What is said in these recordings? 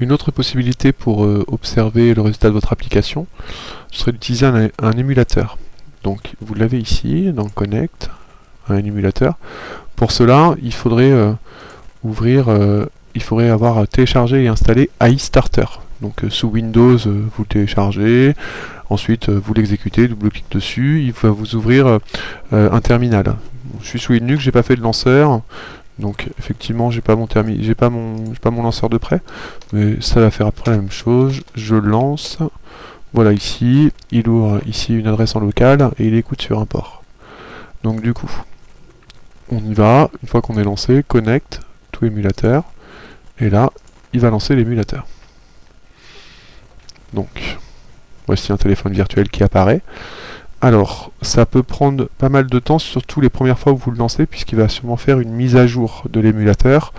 Une autre possibilité pour observer le résultat de votre application, ce serait d'utiliser un émulateur. Donc vous l'avez ici, dans Connect, un émulateur. Pour cela, il faudrait il faudrait avoir téléchargé et installé AI Starter. Donc sous Windows, vous le téléchargez, ensuite vous l'exécutez, double-clic dessus, il va vous ouvrir un terminal. Je suis sous Linux, j'ai pas fait de lanceur, donc effectivement j'ai pas mon lanceur de près, mais ça va faire après la même chose. Je lance, voilà ici, il ouvre ici une adresse en local et il écoute sur un port. Donc du coup, on y va, une fois qu'on est lancé, connect, tout émulateur, et là, il va lancer l'émulateur. Donc, voici un téléphone virtuel qui apparaît. Alors, ça peut prendre pas mal de temps, surtout les premières fois où vous le lancez, puisqu'il va sûrement faire une mise à jour de l'émulateur.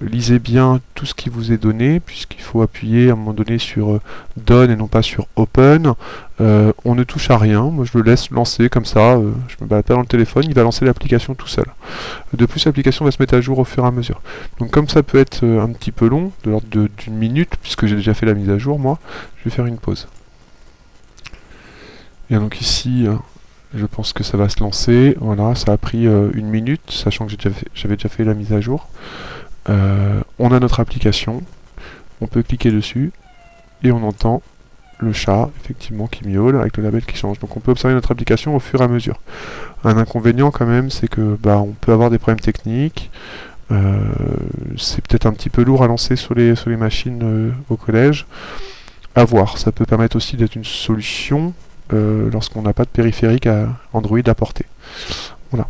Lisez bien tout ce qui vous est donné, puisqu'il faut appuyer à un moment donné sur Done et non pas sur Open. On ne touche à rien, moi je le laisse lancer comme ça, je me balade pas dans le téléphone, il va lancer l'application tout seul. De plus, l'application va se mettre à jour au fur et à mesure. Donc comme ça peut être un petit peu long, de l'ordre d'une minute, puisque j'ai déjà fait la mise à jour moi, je vais faire une pause. Et donc ici, je pense que ça va se lancer. Voilà, ça a pris une minute, sachant que j'avais déjà fait la mise à jour. On a notre application, on peut cliquer dessus, et on entend le chat, effectivement, qui miaule, avec le label qui change. Donc on peut observer notre application au fur et à mesure. Un inconvénient quand même, c'est que on peut avoir des problèmes techniques. C'est peut-être un petit peu lourd à lancer sur les machines au collège. À voir, ça peut permettre aussi d'être une solution lorsqu'on n'a pas de périphérique à Android à porter. Voilà.